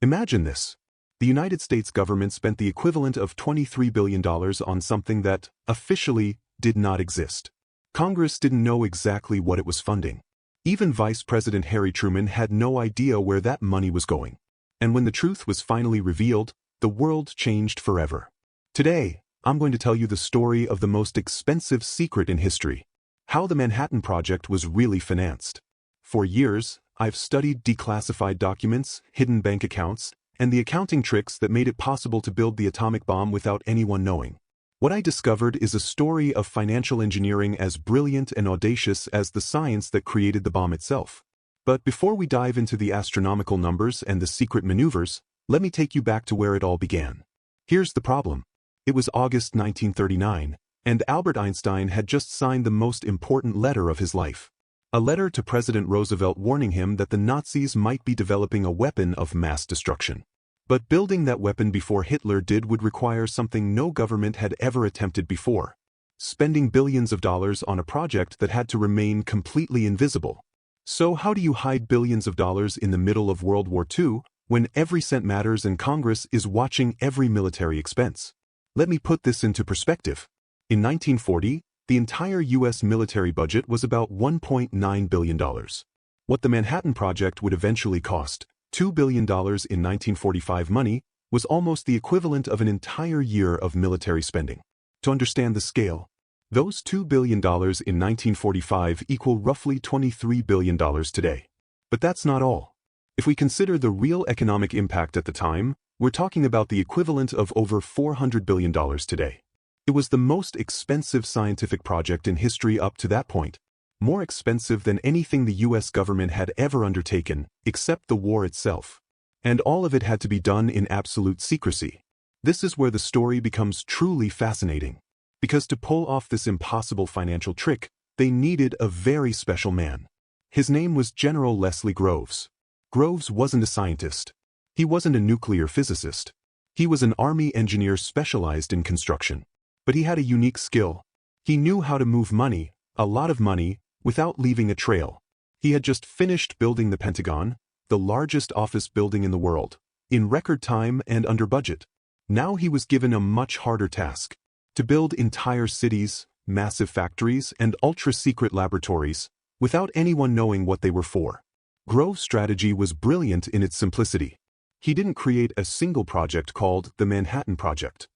Imagine this. The United States government spent the equivalent of $23 billion on something that, officially, did not exist. Congress didn't know exactly what it was funding. Even Vice President Harry Truman had no idea where that money was going. And when the truth was finally revealed, the world changed forever. Today, I'm going to tell you the story of the most expensive secret in history. How the Manhattan Project was really financed. For years, I've studied declassified documents, hidden bank accounts, and the accounting tricks that made it possible to build the atomic bomb without anyone knowing. What I discovered is a story of financial engineering as brilliant and audacious as the science that created the bomb itself. But before we dive into the astronomical numbers and the secret maneuvers, let me take you back to where it all began. Here's the problem. It was August 1939, and Albert Einstein had just signed the most important letter of his life. A letter to President Roosevelt warning him that the Nazis might be developing a weapon of mass destruction. But building that weapon before Hitler did would require something no government had ever attempted before. Spending billions of dollars on a project that had to remain completely invisible. So how do you hide billions of dollars in the middle of World War II, when every cent matters and Congress is watching every military expense? Let me put this into perspective. In 1940, the entire U.S. military budget was about $1.9 billion. What the Manhattan Project would eventually cost, $2 billion in 1945 money, was almost the equivalent of an entire year of military spending. To understand the scale, those $2 billion in 1945 equal roughly $23 billion today. But that's not all. If we consider the real economic impact at the time, we're talking about the equivalent of over $400 billion today. It was the most expensive scientific project in history up to that point. More expensive than anything the U.S. government had ever undertaken, except the war itself. And all of it had to be done in absolute secrecy. This is where the story becomes truly fascinating. Because to pull off this impossible financial trick, they needed a very special man. His name was General Leslie Groves. Groves wasn't a scientist. He wasn't a nuclear physicist. He was an army engineer specialized in construction. But he had a unique skill. He knew how to move money, a lot of money, without leaving a trail. He had just finished building the Pentagon, the largest office building in the world, in record time and under budget. Now he was given a much harder task: to build entire cities, massive factories, and ultra-secret laboratories, without anyone knowing what they were for. Groves' strategy was brilliant in its simplicity. He didn't create a single project called the Manhattan Project.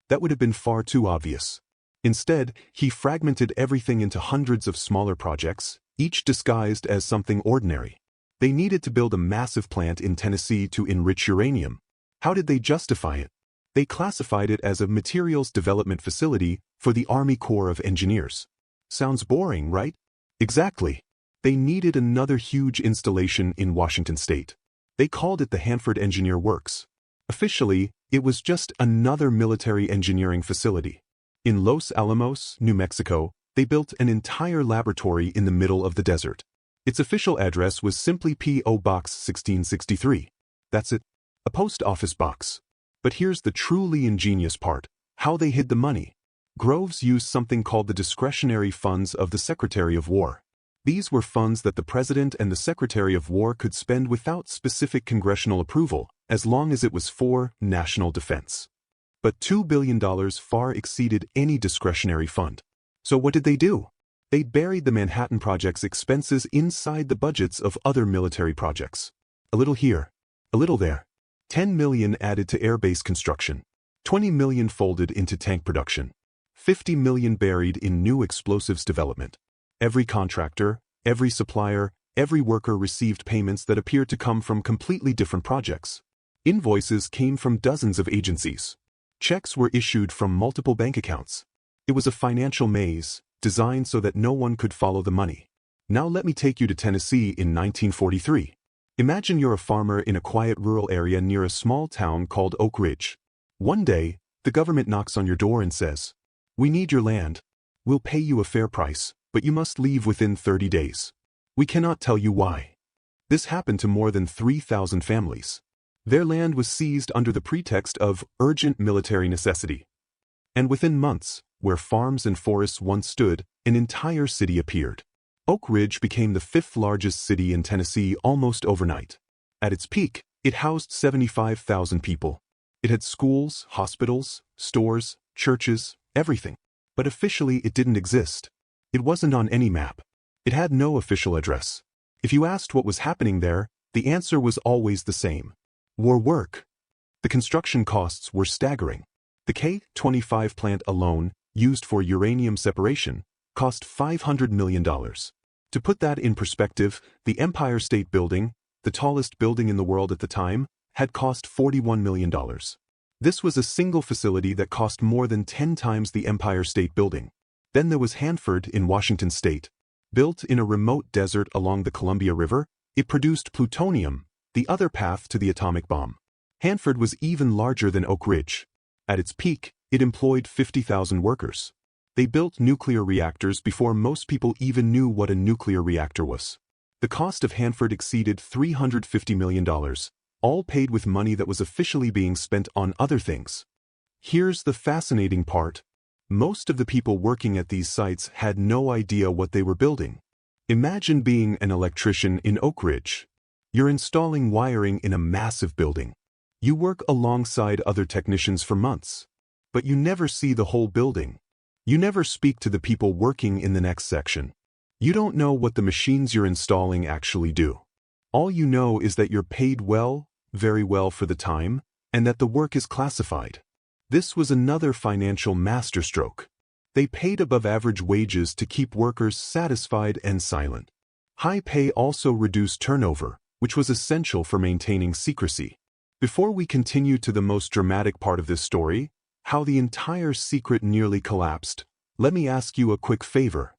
That would have been far too obvious. Instead, he fragmented everything into hundreds of smaller projects, each disguised as something ordinary. They needed to build a massive plant in Tennessee to enrich uranium. How did they justify it? They classified it as a materials development facility for the Army Corps of Engineers. Sounds boring, right? Exactly. They needed another huge installation in Washington state. They called it the Hanford Engineer Works. Officially, it was just another military engineering facility. In Los Alamos, New Mexico, they built an entire laboratory in the middle of the desert. Its official address was simply P.O. Box 1663. That's it. A post office box. But here's the truly ingenious part: how they hid the money. Groves used something called the discretionary funds of the Secretary of War. These were funds that the President and the Secretary of War could spend without specific congressional approval, as long as it was for national defense. But $2 billion far exceeded any discretionary fund. So what did they do? They buried the Manhattan Project's expenses inside the budgets of other military projects. A little here, a little there. $10 million added to airbase construction. $20 million folded into tank production. $50 million buried in new explosives development. Every contractor, every supplier, every worker received payments that appeared to come from completely different projects. Invoices came from dozens of agencies. Checks were issued from multiple bank accounts. It was a financial maze, designed so that no one could follow the money. Now let me take you to Tennessee in 1943. Imagine you're a farmer in a quiet rural area near a small town called Oak Ridge. One day, the government knocks on your door and says, "We need your land. We'll pay you a fair price, but you must leave within 30 days. We cannot tell you why." This happened to more than 3,000 families. Their land was seized under the pretext of urgent military necessity. And within months, where farms and forests once stood, an entire city appeared. Oak Ridge became the 5th largest city in Tennessee almost overnight. At its peak, It housed 75,000 people. It had schools, hospitals, stores, churches, everything. But officially it didn't exist. It wasn't on any map. It had no official address. If you asked what was happening there, the answer was always the same. War work. The construction costs were staggering. The K-25 plant alone, used for uranium separation, cost $500 million. To put that in perspective, the Empire State Building, the tallest building in the world at the time, had cost $41 million. This was a single facility that cost more than 10 times the Empire State Building. Then there was Hanford in Washington State. Built in a remote desert along the Columbia River, it produced plutonium, the other path to the atomic bomb. Hanford was even larger than Oak Ridge. At its peak, it employed 50,000 workers. They built nuclear reactors before most people even knew what a nuclear reactor was. The cost of Hanford exceeded $350 million, all paid with money that was officially being spent on other things. Here's the fascinating part. Most of the people working at these sites had no idea what they were building. Imagine being an electrician in Oak Ridge. You're installing wiring in a massive building. You work alongside other technicians for months. But you never see the whole building. You never speak to the people working in the next section. You don't know what the machines you're installing actually do. All you know is that you're paid well, very well for the time, and that the work is classified. This was another financial masterstroke. They paid above-average wages to keep workers satisfied and silent. High pay also reduced turnover, which was essential for maintaining secrecy. Before we continue to the most dramatic part of this story, how the entire secret nearly collapsed, let me ask you a quick favor.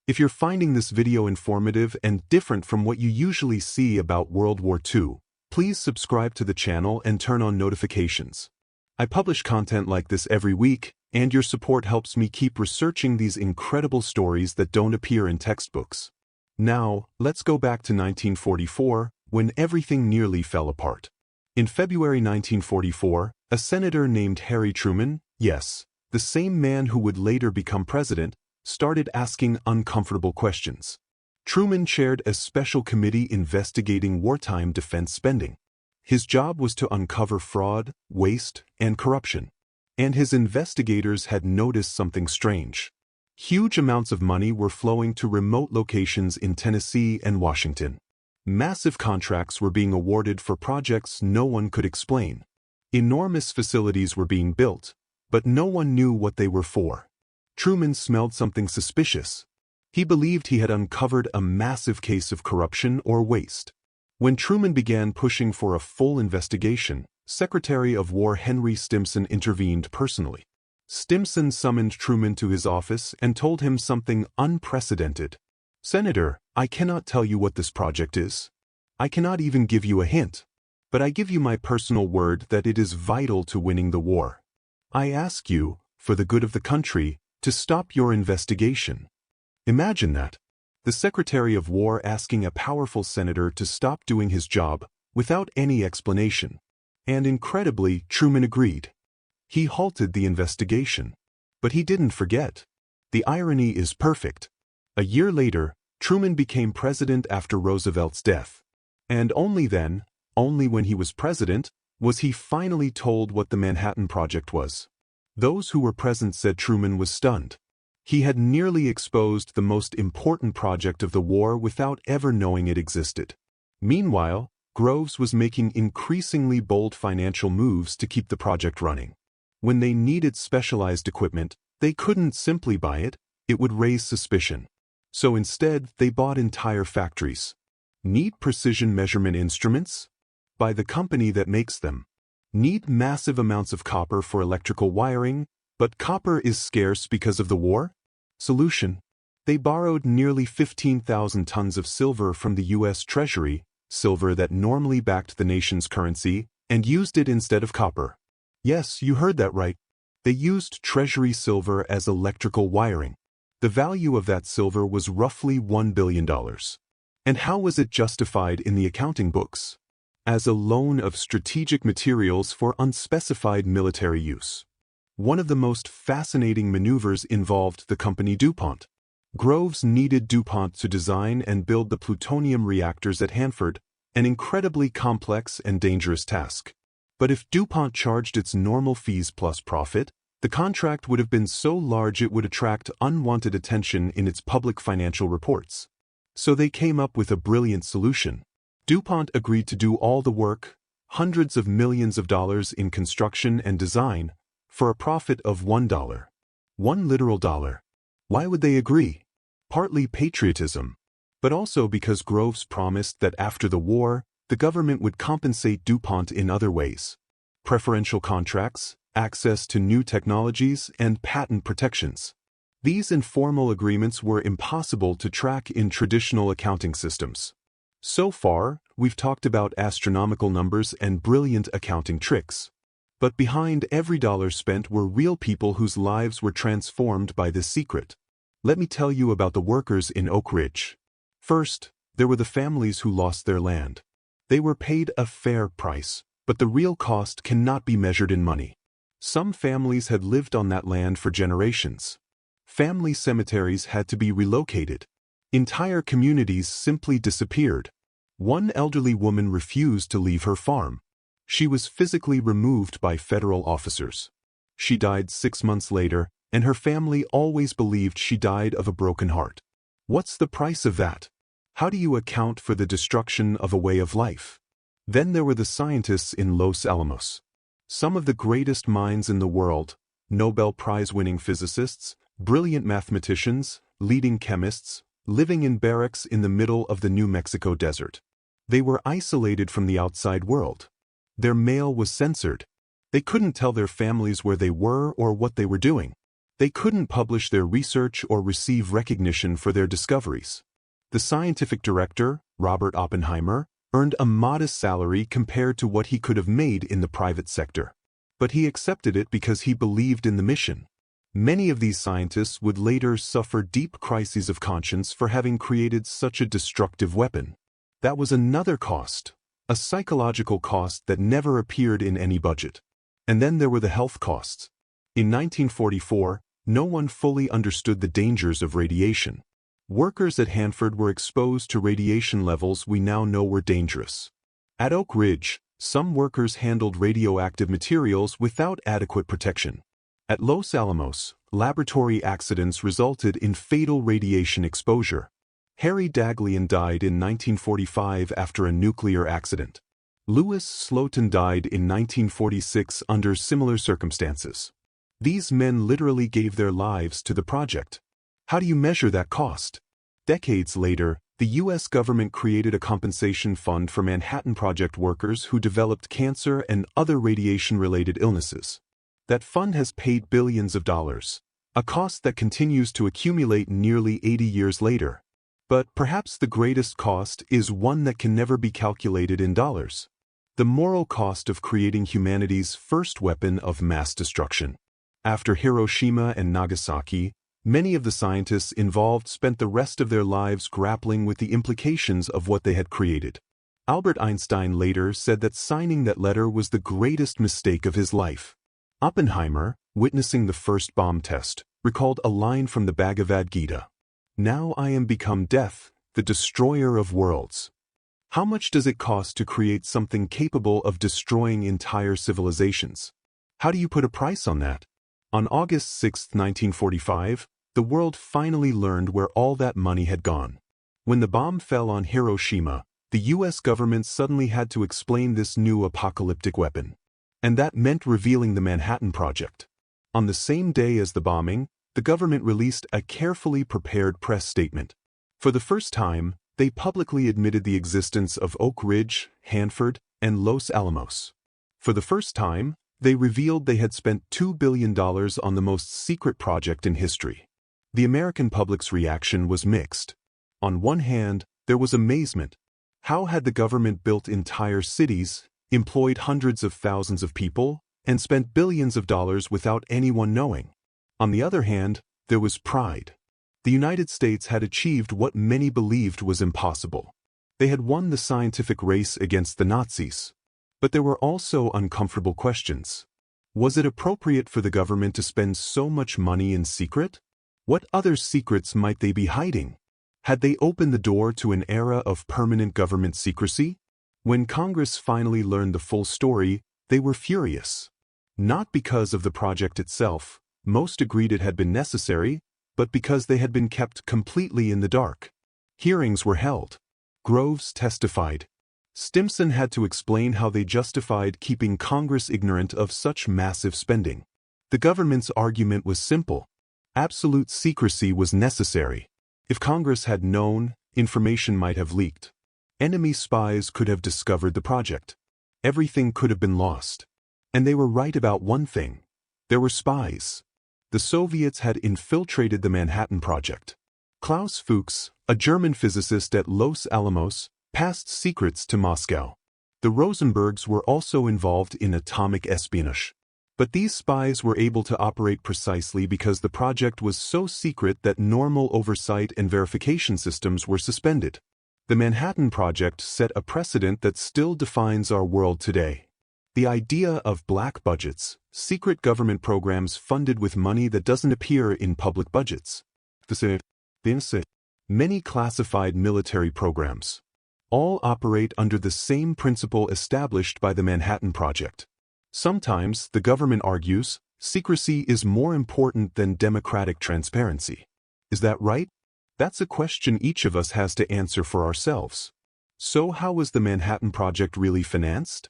If you're finding this video informative and different from what you usually see about World War II, please subscribe to the channel and turn on notifications. I publish content like this every week, and your support helps me keep researching these incredible stories that don't appear in textbooks. Now, let's go back to 1944, when everything nearly fell apart. In February 1944, a senator named Harry Truman, yes, the same man who would later become president, started asking uncomfortable questions. Truman chaired a special committee investigating wartime defense spending. His job was to uncover fraud, waste, and corruption. And his investigators had noticed something strange. Huge amounts of money were flowing to remote locations in Tennessee and Washington. Massive contracts were being awarded for projects no one could explain. Enormous facilities were being built, but no one knew what they were for. Truman smelled something suspicious. He believed he had uncovered a massive case of corruption or waste. When Truman began pushing for a full investigation, Secretary of War Henry Stimson intervened personally. Stimson summoned Truman to his office and told him something unprecedented. "Senator, I cannot tell you what this project is. I cannot even give you a hint. But I give you my personal word that it is vital to winning the war. I ask you, for the good of the country, to stop your investigation." Imagine that. The Secretary of War asking a powerful senator to stop doing his job without any explanation. And incredibly, Truman agreed. He halted the investigation. But he didn't forget. The irony is perfect. A year later, Truman became president after Roosevelt's death. And only then, only when he was president, was he finally told what the Manhattan Project was. Those who were present said Truman was stunned. He had nearly exposed the most important project of the war without ever knowing it existed. Meanwhile, Groves was making increasingly bold financial moves to keep the project running. When they needed specialized equipment, they couldn't simply buy it, it would raise suspicion. So instead, they bought entire factories. Need precision measurement instruments? Buy the company that makes them. Need massive amounts of copper for electrical wiring, but copper is scarce because of the war? Solution: they borrowed nearly 15,000 tons of silver from the U.S. Treasury, silver that normally backed the nation's currency, and used it instead of copper. Yes, you heard that right. They used Treasury silver as electrical wiring. The value of that silver was roughly $1 billion. And how was it justified in the accounting books? As a loan of strategic materials for unspecified military use. One of the most fascinating maneuvers involved the company DuPont. Groves needed DuPont to design and build the plutonium reactors at Hanford, An incredibly complex and dangerous task. But if DuPont charged its normal fees plus profit, the contract would have been so large it would attract unwanted attention in its public financial reports. So they came up with a brilliant solution. DuPont agreed to do all the work, hundreds of millions of dollars in construction and design, for a profit of $1. One literal dollar. Why would they agree? Partly patriotism, but also because Groves promised that after the war, the government would compensate DuPont in other ways. Preferential contracts, access to new technologies, and patent protections. These informal agreements were impossible to track in traditional accounting systems. So far, we've talked about astronomical numbers and brilliant accounting tricks. But behind every dollar spent were real people whose lives were transformed by this secret. Let me tell you about the workers in Oak Ridge. First, there were the families who lost their land. They were paid a fair price, but the real cost cannot be measured in money. Some families had lived on that land for generations. Family cemeteries had to be relocated. Entire communities simply disappeared. One elderly woman refused to leave her farm. She was physically removed by federal officers. She died 6 months later, and her family always believed she died of a broken heart. What's the price of that? How do you account for the destruction of a way of life? Then there were the scientists in Los Alamos. Some of the greatest minds in the world, Nobel Prize-winning physicists, brilliant mathematicians, leading chemists, living in barracks in the middle of the New Mexico desert. They were isolated from the outside world. Their mail was censored. They couldn't tell their families where they were or what they were doing. They couldn't publish their research or receive recognition for their discoveries. The scientific director, Robert Oppenheimer, earned a modest salary compared to what he could have made in the private sector. But he accepted it because he believed in the mission. Many of these scientists would later suffer deep crises of conscience for having created such a destructive weapon. That was another cost, a psychological cost that never appeared in any budget. And then there were the health costs. In 1944, no one fully understood the dangers of radiation. Workers at Hanford were exposed to radiation levels we now know were dangerous. At Oak Ridge, some workers handled radioactive materials without adequate protection. At Los Alamos, laboratory accidents resulted in fatal radiation exposure. Harry Daghlian died in 1945 after a nuclear accident. Louis Slotin died in 1946 under similar circumstances. These men literally gave their lives to the project. How do you measure that cost? Decades later, the U.S. government created a compensation fund for Manhattan Project workers who developed cancer and other radiation-related illnesses. That fund has paid billions of dollars, a cost that continues to accumulate nearly 80 years later. But perhaps the greatest cost is one that can never be calculated in dollars. The moral cost of creating humanity's first weapon of mass destruction. After Hiroshima and Nagasaki, many of the scientists involved spent the rest of their lives grappling with the implications of what they had created. Albert Einstein later said that signing that letter was the greatest mistake of his life. Oppenheimer, witnessing the first bomb test, recalled a line from the Bhagavad Gita. "Now I am become death, the destroyer of worlds." How much does it cost to create something capable of destroying entire civilizations? How do you put a price on that? On August 6, 1945, the world finally learned where all that money had gone. When the bomb fell on Hiroshima, the U.S. government suddenly had to explain this new apocalyptic weapon. And that meant revealing the Manhattan Project. On the same day as the bombing, the government released a carefully prepared press statement. For the first time, they publicly admitted the existence of Oak Ridge, Hanford, and Los Alamos. For the first time, they revealed they had spent $2 billion on the most secret project in history. The American public's reaction was mixed. On one hand, there was amazement. How had the government built entire cities, employed hundreds of thousands of people, and spent billions of dollars without anyone knowing? On the other hand, there was pride. The United States had achieved what many believed was impossible. They had won the scientific race against the Nazis. But there were also uncomfortable questions. Was it appropriate for the government to spend so much money in secret? What other secrets might they be hiding? Had they opened the door to an era of permanent government secrecy? When Congress finally learned the full story, they were furious. Not because of the project itself, most agreed it had been necessary, but because they had been kept completely in the dark. Hearings were held. Groves testified. Stimson had to explain how they justified keeping Congress ignorant of such massive spending. The government's argument was simple. Absolute secrecy was necessary. If Congress had known, information might have leaked. Enemy spies could have discovered the project. Everything could have been lost. And they were right about one thing. There were spies. The Soviets had infiltrated the Manhattan Project. Klaus Fuchs, a German physicist at Los Alamos, passed secrets to Moscow. The Rosenbergs were also involved in atomic espionage. But these spies were able to operate precisely because the project was so secret that normal oversight and verification systems were suspended. The Manhattan Project set a precedent that still defines our world today. The idea of black budgets, secret government programs funded with money that doesn't appear in public budgets. Many classified military programs. All operate under the same principle established by the Manhattan Project. Sometimes, the government argues, secrecy is more important than democratic transparency. Is that right? That's a question each of us has to answer for ourselves. So how was the Manhattan Project really financed?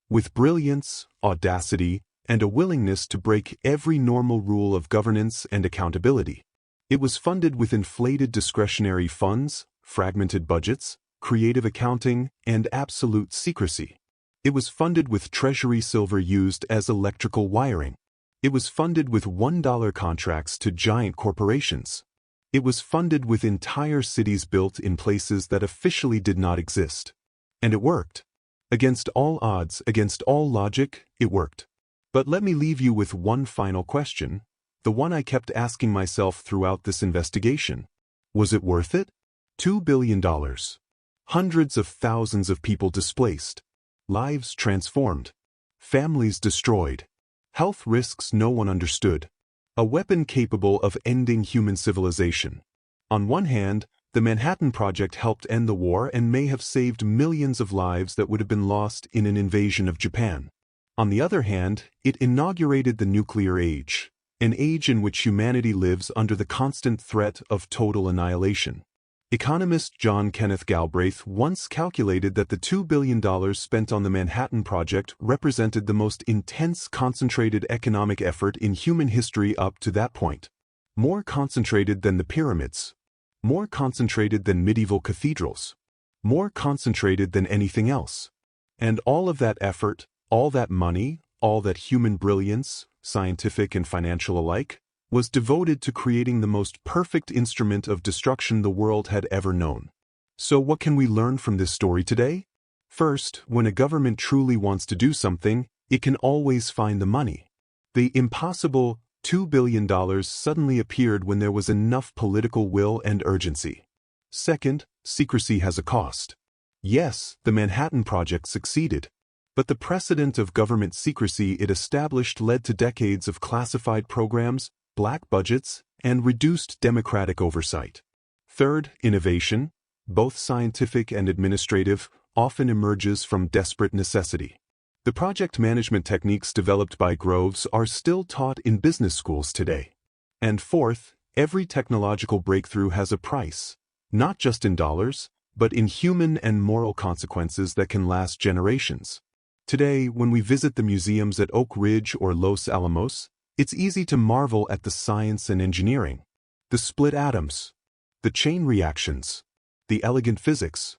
With brilliance, audacity, and a willingness to break every normal rule of governance and accountability. It was funded with inflated discretionary funds, fragmented budgets, creative accounting, and absolute secrecy. It was funded with Treasury silver used as electrical wiring. It was funded with $1 contracts to giant corporations. It was funded with entire cities built in places that officially did not exist. And it worked. Against all odds, against all logic, it worked. But let me leave you with one final question, the one I kept asking myself throughout this investigation. Was it worth it? $2 billion. Hundreds of thousands of people displaced. Lives transformed. Families destroyed. Health risks no one understood. A weapon capable of ending human civilization. On one hand, the Manhattan Project helped end the war and may have saved millions of lives that would have been lost in an invasion of Japan. On the other hand, it inaugurated the nuclear age, an age in which humanity lives under the constant threat of total annihilation. Economist John Kenneth Galbraith once calculated that the $2 billion spent on the Manhattan Project represented the most intense concentrated economic effort in human history up to that point. More concentrated than the pyramids. More concentrated than medieval cathedrals. More concentrated than anything else. And all of that effort, all that money, all that human brilliance, scientific and financial alike, was devoted to creating the most perfect instrument of destruction the world had ever known. So what can we learn from this story today? First, when a government truly wants to do something, it can always find the money. The impossible $2 billion suddenly appeared when there was enough political will and urgency. Second, secrecy has a cost. Yes, the Manhattan Project succeeded. But the precedent of government secrecy it established led to decades of classified programs, black budgets, and reduced democratic oversight. Third, innovation, both scientific and administrative, often emerges from desperate necessity. The project management techniques developed by Groves are still taught in business schools today. And fourth, every technological breakthrough has a price, not just in dollars, but in human and moral consequences that can last generations. Today, when we visit the museums at Oak Ridge or Los Alamos, it's easy to marvel at the science and engineering, the split atoms, the chain reactions, the elegant physics.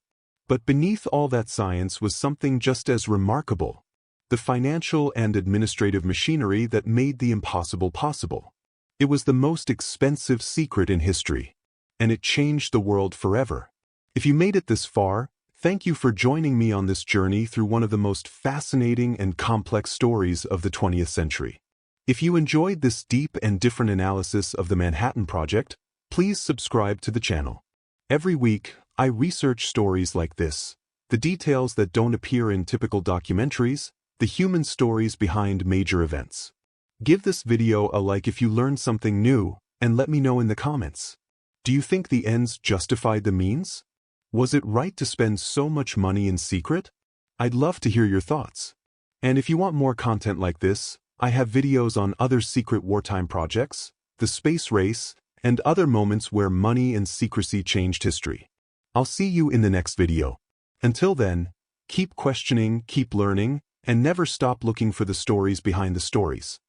But beneath all that science was something just as remarkable, the financial and administrative machinery that made the impossible possible. It was the most expensive secret in history, and it changed the world forever. If you made it this far, thank you for joining me on this journey through one of the most fascinating and complex stories of the 20th century. If you enjoyed this deep and different analysis of the Manhattan Project, please subscribe to the channel. Every week, I research stories like this, the details that don't appear in typical documentaries, the human stories behind major events. Give this video a like if you learned something new, and let me know in the comments. Do you think the ends justified the means? Was it right to spend so much money in secret? I'd love to hear your thoughts. And if you want more content like this, I have videos on other secret wartime projects, the space race, and other moments where money and secrecy changed history. I'll see you in the next video. Until then, keep questioning, keep learning, and never stop looking for the stories behind the stories.